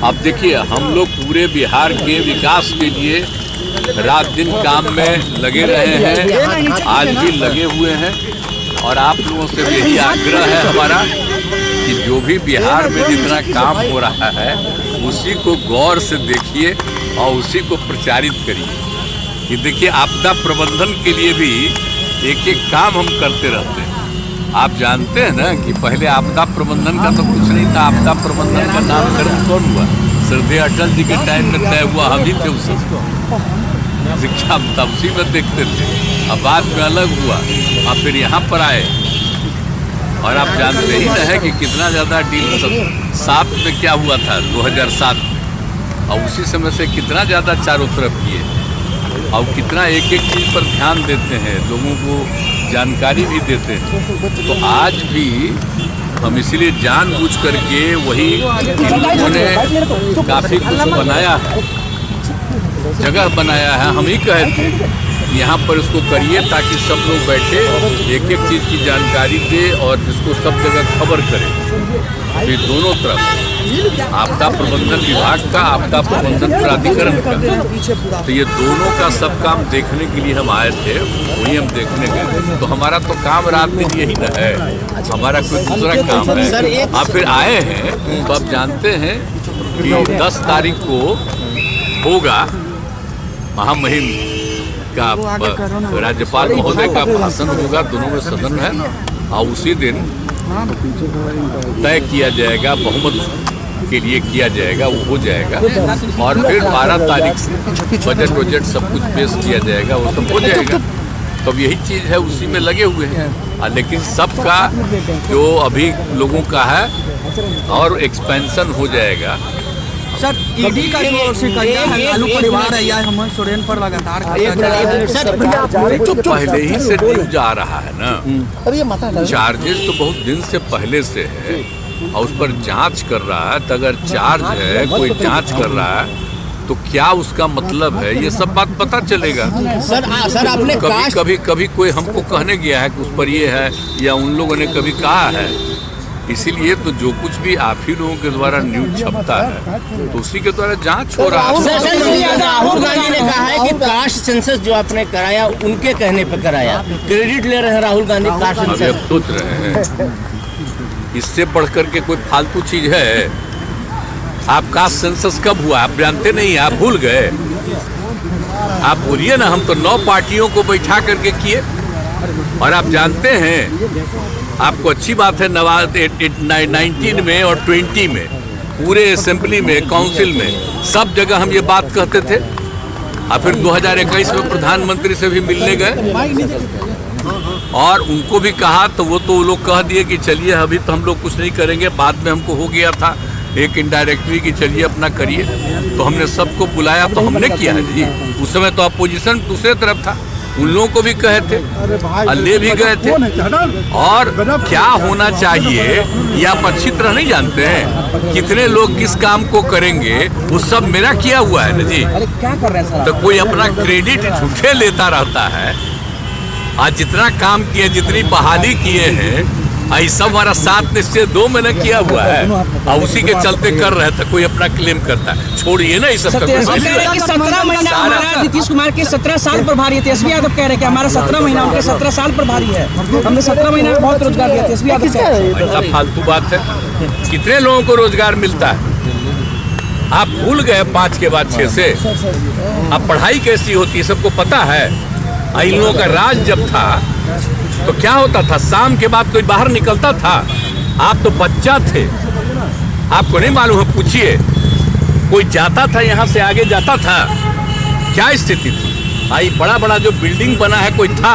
अब देखिए, हम लोग पूरे बिहार के विकास के लिए रात दिन काम में लगे रहे हैं, आज भी लगे हुए हैं। और आप लोगों से यही आग्रह है हमारा कि जो भी बिहार में जितना काम हो रहा है उसी को गौर से देखिए और उसी को प्रचारित करिए। कि देखिए, आपदा प्रबंधन के लिए भी एक एक काम हम करते रहते हैं। आप जानते हैं ना कि पहले आपदा प्रबंधन का तो कुछ नहीं था। आपदा प्रबंधन का नामकरण कौन हुआ? श्रद्धेय अटल जी के टाइम में तय हुआ, हम ही थे उस शिक्षा तब उसी में देखते थे। अब बाद में अलग हुआ, अब फिर यहाँ पर आए। और आप जानते ही ना है कि कितना ज़्यादा डील 7 में क्या हुआ था, 2007 में, और उसी समय से कितना ज़्यादा चारों तरफ किए और कितना एक एक चीज़ पर ध्यान देते हैं, लोगों को जानकारी भी देते हैं। तो आज भी हम इसलिए जानबूझ करके वही उन्होंने काफ़ी कुछ बनाया है, जगह बनाया है। हम ही कहे थे यहाँ पर इसको करिए ताकि सब लोग बैठे एक एक चीज़ की जानकारी दे और इसको सब जगह खबर करें। ये दोनों तरफ, आपदा प्रबंधन विभाग का, आपदा प्रबंधन प्राधिकरण का, तो ये दोनों का सब काम देखने के लिए हम आए थे। वही हम देखने गए। तो हमारा तो काम रात दिन यही न है, हमारा कोई दूसरा काम है। आप फिर आए हैं तो आप जानते हैं कि 10 तारीख को होगा महामहिम का राज्यपाल महोदय का भाषण होगा, दोनों में सदन है। और उसी दिन तय किया जाएगा, बहुमत के लिए किया जाएगा, वो हो जाएगा। और फिर 12 तारीख से बजट सब कुछ पेश किया जाएगा, वो सब हो जाएगा। तो यही चीज़ है, उसी में लगे हुए हैं। लेकिन सबका जो अभी लोगों का है और एक्सपेंशन हो जाएगा। सर, ईडी का जो शिकंजा है लालू परिवार है या हेमंत सोरेन पर लगातार पहले ही से न्यूज आ रहा है ना। चार्जेस तो बहुत दिन से पहले से है और उस पर जांच कर रहा है। तो अगर चार्ज है, कोई जांच कर रहा है, तो क्या उसका मतलब है, ये सब बात पता चलेगा। सर आपने कभी कोई हमको कहने गया है कि उस पर ये है, या उन लोगों ने कभी कहा है। इसीलिए तो जो कुछ भी आप ही लोगों के द्वारा न्यूज छपता है तो उसी के द्वारा जांच हो रहा है। राहुल गांधी ने कहा है कि कास्ट सेंसस जो आपने कराया उनके कहने पर कराया, क्रेडिट ले रहे हैं राहुल गांधी कास्ट सेंसस। अब सोच रहे हैं इससे बढ़कर के कोई फालतू चीज है? आप कास्ट सेंसस कब हुआ आप जानते नहीं, आप भूल गए? आप बोलिए ना, हम तो 9 पार्टियों को बैठा करके किए। और आप जानते हैं, आपको अच्छी बात है, 19 में और 20 में पूरे असेंबली में, काउंसिल में, सब जगह हम ये बात कहते थे। और फिर 2021 में प्रधानमंत्री से भी मिलने गए और उनको भी कहा, तो वो लोग कह दिए कि चलिए अभी तो हम लोग कुछ नहीं करेंगे, बाद में हमको हो गया था एक इनडायरेक्टली कि चलिए अपना करिए। तो हमने सबको बुलाया, तो हमने किया है जी। उस समय तो अपोजिशन दूसरे तरफ था, उन लोगों को भी कहे थे, ले भी गए थे। और क्या होना चाहिए ये आप अच्छी तरह नहीं जानते हैं। कितने लोग किस काम को करेंगे वो सब मेरा किया हुआ है ना जी। क्या कर रहे हैं सर? तो कोई अपना क्रेडिट झूठे लेता रहता है। आज जितना काम किए, जितनी बहाली किए हैं, सब हमारा 7 निश्चय 2 में न किया हुआ है और उसी के चलते कर रहे थे। कोई अपना क्लेम करता है, छोड़िए ना इस सब। 17 महीना हमारा नीतीश कुमार के 17 साल प्रभारी है। तेजस्वी यादव कह रहे हैं कि हमारा 17 महीना, उनके 17 साल प्रभारी है। हमने 17 महीना में बहुत रोजगार दिया। तेजस्वी यादव ऐसा फालतू बात है। कितने लोगों को रोजगार मिलता है? आप भूल गए 5 के बाद 6 से। अब पढ़ाई कैसी होती है सबको पता है। इन लोगों का राज जब था तो क्या होता था, शाम के बाद कोई बाहर निकलता था? आप तो बच्चा थे, आपको नहीं मालूम है, पूछिए। कोई जाता था यहाँ से आगे जाता था, क्या स्थिति थी? बड़ा बड़ा जो बिल्डिंग बना है, कोई था